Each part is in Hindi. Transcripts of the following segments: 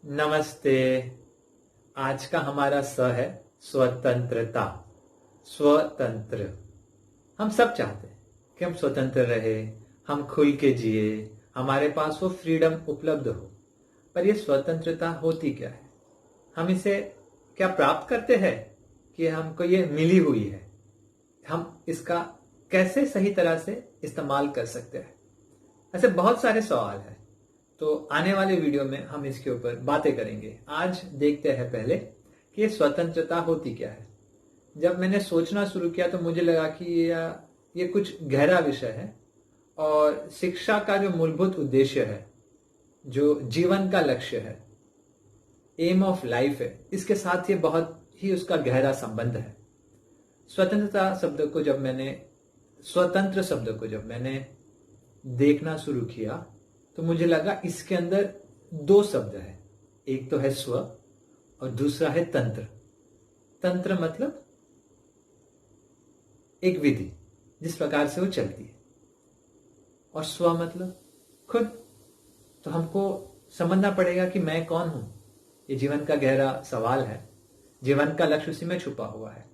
नमस्ते। आज का हमारा स है स्वतंत्रता। स्वतंत्र हम सब चाहते हैं कि हम स्वतंत्र रहे, हम खुल के जिए, हमारे पास वो फ्रीडम उपलब्ध हो। पर ये स्वतंत्रता होती क्या है? हम इसे क्या प्राप्त करते हैं कि हमको ये मिली हुई है? हम इसका कैसे सही तरह से इस्तेमाल कर सकते हैं? ऐसे बहुत सारे सवाल हैं। तो आने वाले वीडियो में हम इसके ऊपर बातें करेंगे। आज देखते हैं पहले कि ये स्वतंत्रता होती क्या है। जब मैंने सोचना शुरू किया तो मुझे लगा कि ये कुछ गहरा विषय है और शिक्षा का जो मूलभूत उद्देश्य है, जो जीवन का लक्ष्य है, एम ऑफ लाइफ है, इसके साथ ये बहुत ही उसका गहरा संबंध है। स्वतंत्रता शब्द को जब मैंने स्वतंत्र शब्द को जब मैंने देखना शुरू किया तो मुझे लगा इसके अंदर दो शब्द है। एक तो है स्व और दूसरा है तंत्र। तंत्र मतलब एक विधि जिस प्रकार से वो चलती है, और स्व मतलब खुद। तो हमको समझना पड़ेगा कि मैं कौन हूं। ये जीवन का गहरा सवाल है। जीवन का लक्ष्य उसी में छुपा हुआ है।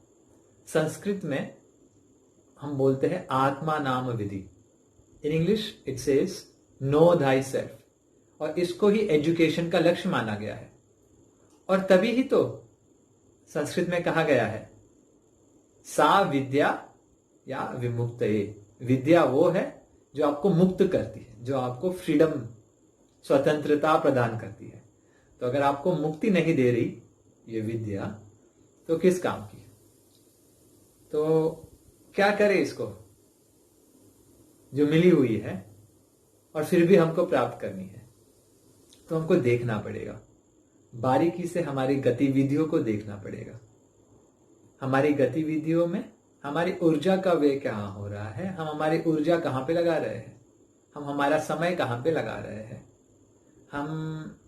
संस्कृत में हम बोलते हैं आत्मा नाम विधि। In English it says know thy self, और इसको ही एजुकेशन का लक्ष्य माना गया है। और तभी ही तो संस्कृत में कहा गया है सा विद्या या विमुक्त। विद्या वो है जो आपको मुक्त करती है, जो आपको फ्रीडम, स्वतंत्रता प्रदान करती है। तो अगर आपको मुक्ति नहीं दे रही ये विद्या, तो किस काम की? तो क्या करे इसको जो मिली हुई है और फिर भी हमको प्राप्त करनी है? तो हमको देखना पड़ेगा, बारीकी से हमारी गतिविधियों को देखना पड़ेगा। हमारी गतिविधियों में हमारी ऊर्जा का व्यय कहाँ हो रहा है, हम हमारी ऊर्जा कहाँ पे लगा रहे हैं, हम हमारा समय कहाँ पे लगा रहे हैं। हम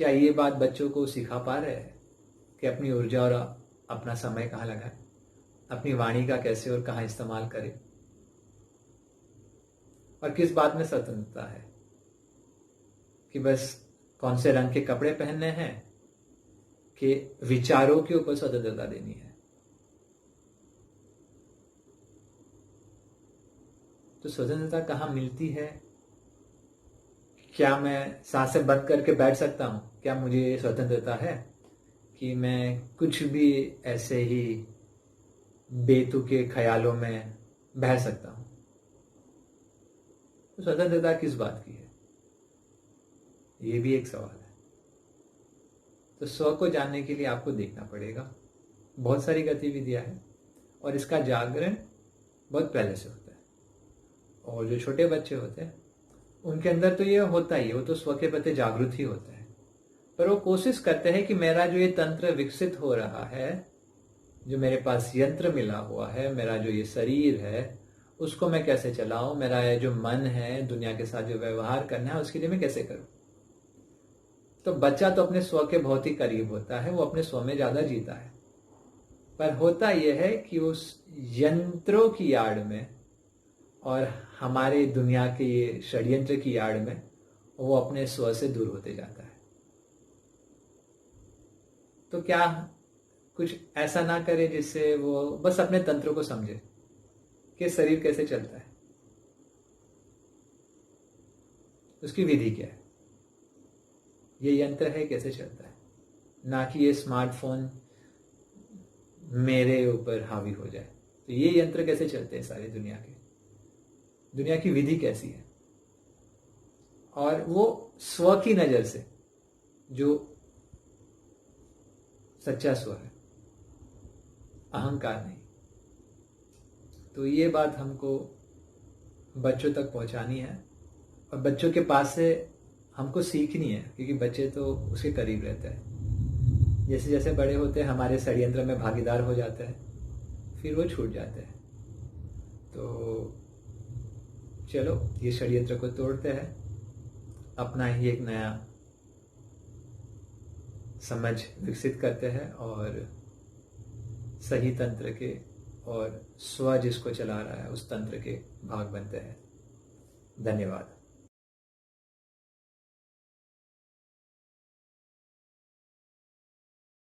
क्या ये बात बच्चों को सिखा पा रहे हैं कि अपनी ऊर्जा और अपना समय कहाँ लगाएं, अपनी वाणी का कैसे और कहाँ इस्तेमाल करें, और किस बात में स्वतंत्रता है? कि बस कौन से रंग के कपड़े पहनने हैं, कि विचारों के ऊपर स्वतंत्रता देनी है? तो स्वतंत्रता कहाँ मिलती है? क्या मैं सांसें बंद करके बैठ सकता हूं? क्या मुझे स्वतंत्रता है कि मैं कुछ भी ऐसे ही बेतुके ख्यालों में बह सकता हूं? तो स्वतंत्रता किस बात की है? ये भी एक सवाल है। तो स्व को जानने के लिए आपको देखना पड़ेगा। बहुत सारी गतिविधियां हैं और इसका जागरण बहुत पहले से होता है। और जो छोटे बच्चे होते हैं उनके अंदर तो ये होता ही है, वो तो स्व के प्रति जागरूक ही होता है। पर वो कोशिश करते हैं कि मेरा जो ये तंत्र विकसित हो रहा है, जो मेरे पास यंत्र मिला हुआ है, मेरा जो ये शरीर है, उसको मैं कैसे चलाऊं, मेरा ये जो मन है, दुनिया के साथ जो व्यवहार करना है, उसके लिए मैं कैसे करूं। तो बच्चा तो अपने स्व के बहुत ही करीब होता है, वो अपने स्व में ज्यादा जीता है। पर होता यह है कि उस यंत्रों की आड़ में और हमारे दुनिया के ये षड्यंत्र की आड़ में वो अपने स्व से दूर होते जाता है। तो क्या कुछ ऐसा ना करे जिससे वो बस अपने तंत्र को समझे कि शरीर कैसे चलता है, उसकी विधि क्या है, ये यंत्र है कैसे चलता है, ना कि ये स्मार्टफोन मेरे ऊपर हावी हो जाए। तो ये यंत्र कैसे चलते हैं सारी दुनिया के, दुनिया की विधि कैसी है, और वो स्व की नजर से, जो सच्चा स्व है, अहंकार नहीं। तो ये बात हमको बच्चों तक पहुंचानी है और बच्चों के पास से हमको सीखनी है, क्योंकि बच्चे तो उसके करीब रहते हैं। जैसे जैसे बड़े होते हैं हमारे षड्यंत्र में भागीदार हो जाते हैं, फिर वो छूट जाते हैं। तो चलो ये षड्यंत्र को तोड़ते हैं, अपना ही एक नया समझ विकसित करते हैं और सही तंत्र के और स्व जिसको चला रहा है उस तंत्र के भाग बनते हैं। धन्यवाद।